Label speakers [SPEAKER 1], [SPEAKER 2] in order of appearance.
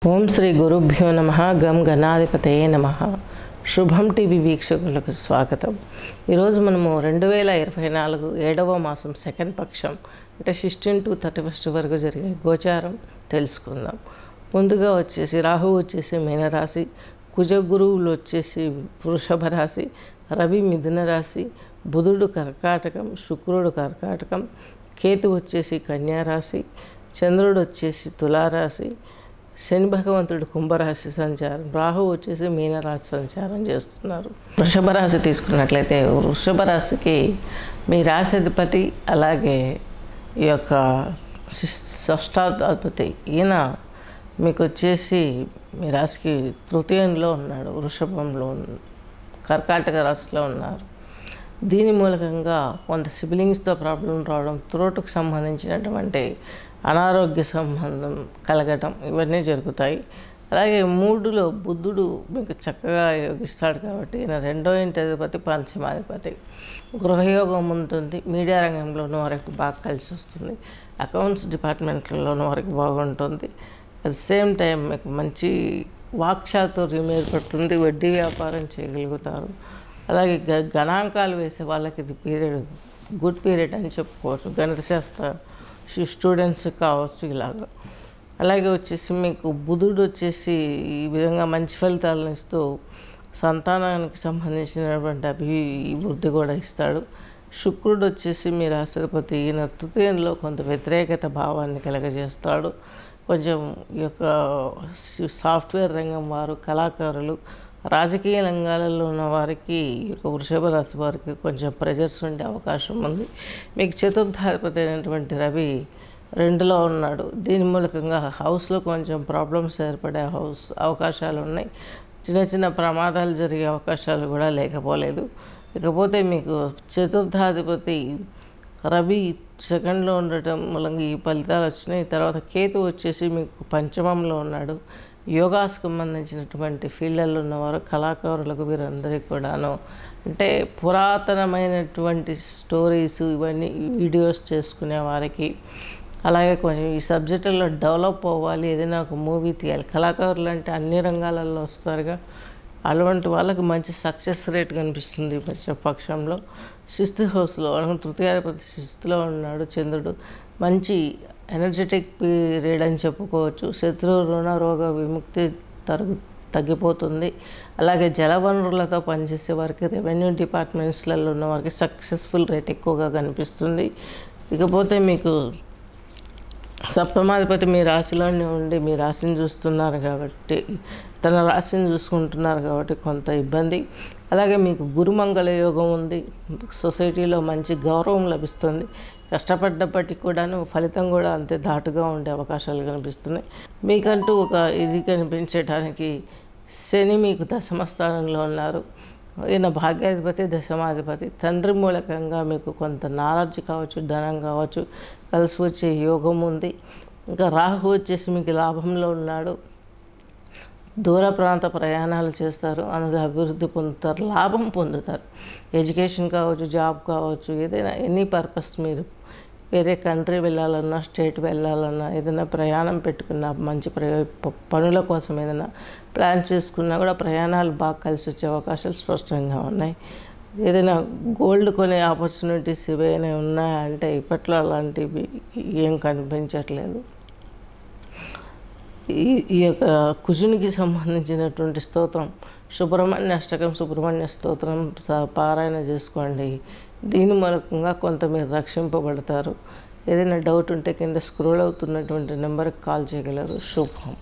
[SPEAKER 1] ఓం శ్రీ గురుభ్యో నమః గం గణాధిపతయే నమః. శుభం టీవీ వీక్షకులకు స్వాగతం. ఈరోజు మనము 2024 7వ మాసం సెకండ్ పక్షం అంటే 16 to 31 వరకు జరిగే గోచారం తెలుసుకుందాం. ముందుగా వచ్చేసి రాహువు వచ్చేసి మీనరాశి, కుజ గురువులు వచ్చేసి వృషభ రాశి, రవి మిథున రాశి, బుధుడు కర్కాటకం, శుక్రుడు కర్కాటకం, కేతు వచ్చేసి కన్యా రాశి, చంద్రుడు వచ్చేసి తులారాశి, శని భగవంతుడు కుంభరాశి సంచారం, రాహు వచ్చేసి మీనరాశి సంచారం చేస్తున్నారు. వృషభ రాశి తీసుకున్నట్లయితే వృషభ రాశికి మీ రాశిధిపతి అలాగే ఈ యొక్క షష్టాధిపతి ఈయన మీకు వచ్చేసి మీ రాశికి తృతీయంలో ఉన్నాడు, వృషభంలో కర్కాటక రాశిలో ఉన్నారు. దీని మూలకంగా కొంత సిబ్లింగ్స్తో ప్రాబ్లం రావడం, త్రోటుకు సంబంధించినటువంటి అనారోగ్య సంబంధం కలగటం ఇవన్నీ జరుగుతాయి. అలాగే మూడులో బుద్ధుడు మీకు చక్కగా యోగిస్తాడు కాబట్టి ఈయన రెండో ఇంటి అధిపతి, పంచమాధిపతి. గృహయోగం ఉంటుంది, మీడియా రంగంలోనూ వరకు బాగా కలిసి వస్తుంది, అకౌంట్స్ డిపార్ట్మెంట్లలోనూ వరకు బాగుంటుంది. అట్ సేమ్ టైం మీకు మంచి వాక్చాతుర్యం ఏర్పడుతుంది, వడ్డీ వ్యాపారం చేయగలుగుతారు. అలాగే గణాంకాలు వేసే వాళ్ళకి ఇది పీరియడ్ గుడ్ పీరియడ్ అని చెప్పుకోవచ్చు, గణిత శాస్త్ర స్టూడెంట్స్ కావచ్చు ఇలాగ. అలాగే వచ్చేసి మీకు బుధుడు వచ్చేసి ఈ విధంగా మంచి ఫలితాలను ఇస్తూ సంతానానికి సంబంధించినటువంటి అభివృద్ధి కూడా ఇస్తాడు. శుక్రుడు వచ్చేసి మీ రాష్ట్రపతి ఈయన తృతీయంలో కొంత వ్యతిరేకత భావాన్ని కలగజేస్తాడు. కొంచెం ఈ యొక్క సాఫ్ట్వేర్ రంగం వారు, కళాకారులు, రాజకీయ రంగాలలో ఉన్న వారికి వృషభ రాశి వారికి కొంచెం ప్రెజర్స్ ఉండే అవకాశం ఉంది. మీకు చతుర్థాధిపతి అయినటువంటి రవి 2లో ఉన్నాడు. దీని మూలకంగా హౌస్లో కొంచెం ప్రాబ్లమ్స్ ఏర్పడే అవకాశాలు ఉన్నాయి. చిన్న చిన్న ప్రమాదాలు జరిగే అవకాశాలు కూడా లేకపోలేదు. ఇకపోతే మీకు చతుర్థాధిపతి రవి సెకండ్లో ఉండటం మూలంగా ఈ ఫలితాలు వచ్చినాయి. తర్వాత కేతు వచ్చేసి మీకు పంచమంలో ఉన్నాడు. యోగాకు సంబంధించినటువంటి ఫీల్డ్లలో ఉన్నవారు, కళాకారులకు వీరందరికీ కూడాను అంటే పురాతనమైనటువంటి స్టోరీస్ ఇవన్నీ వీడియోస్ చేసుకునే వారికి, అలాగే కొంచెం ఈ సబ్జెక్టుల్లో డెవలప్ అవ్వాలి, ఏదైనా ఒక మూవీ తీయాలి, కళాకారులు అంటే అన్ని రంగాలలో వస్తారుగా, అలాంటి వాళ్ళకి మంచి సక్సెస్ రేట్ కనిపిస్తుంది పక్షంలో. సిక్స్త్ హౌస్లో తృతీయాధిపతి సిక్స్త్లో ఉన్నాడు చంద్రుడు, మంచి ఎనర్జెటిక్ పీరియడ్ అని చెప్పుకోవచ్చు. శత్రు రుణ రోగ విముక్తి తగ్గిపోతుంది. అలాగే జలవనరులతో పనిచేసే వారికి, రెవెన్యూ డిపార్ట్మెంట్స్లలో ఉన్న వారికి సక్సెస్ఫుల్ రేట్ ఎక్కువగా కనిపిస్తుంది. ఇకపోతే మీకు సప్తమాధిపతి మీ రాశిలోనే ఉండి మీ రాశిని చూస్తున్నారు కాబట్టి, తన రాశిని చూసుకుంటున్నారు కాబట్టి కొంత ఇబ్బంది. అలాగే మీకు గురుమంగళ యోగం ఉంది, సొసైటీలో మంచి గౌరవం లభిస్తుంది. కష్టపడ్డప్పటికి కూడాను ఫలితం కూడా అంతే ధాటుగా ఉండే అవకాశాలు కనిపిస్తున్నాయి. మీకంటూ ఒక ఇది కనిపించడానికి శని మీకు దశమ స్థానంలో ఉన్నారు. ఈయన భాగ్యాధిపతి, దశమాధిపతి. తండ్రి మూలకంగా మీకు కొంత నాలెడ్జ్ కావచ్చు, ధనం కావచ్చు కలిసి వచ్చే యోగం ఉంది. ఇంకా రాహు వచ్చేసి మీకు లాభంలో ఉన్నాడు. దూర ప్రాంత ప్రయాణాలు చేస్తారు, అందులో అభివృద్ధి పొందుతారు, లాభం పొందుతారు. ఎడ్యుకేషన్ కావచ్చు, జాబ్ కావచ్చు, ఏదైనా ఎనీ పర్పస్ మీరు వేరే కంట్రీ వెళ్ళాలన్నా, స్టేట్ వెళ్ళాలన్నా, ఏదైనా ప్రయాణం పెట్టుకున్నా, మంచి పనుల కోసం ఏదైనా ప్లాన్ చేసుకున్నా కూడా ప్రయాణాలు బాగా కలిసి వచ్చే అవకాశాలు స్పష్టంగా ఉన్నాయి. ఏదైనా గోల్డ్ కొనే ఆపర్చునిటీస్ ఏవైనా ఉన్నాయంటే ఇప్పట్లో అలాంటివి ఏం కనిపించట్లేదు. ఈ యొక్క కుజునికి సంబంధించినటువంటి స్తోత్రం సుబ్రహ్మణ్య అష్టకం, సుబ్రహ్మణ్య స్తోత్రం పారాయణ చేసుకోండి. దీని మూలకంగా కొంత మీరు రక్షింపబడతారు. ఏదైనా డౌట్ ఉంటే కింద స్క్రోల్ అవుతున్నటువంటి నెంబర్కి కాల్ చేయగలరు. శుభం.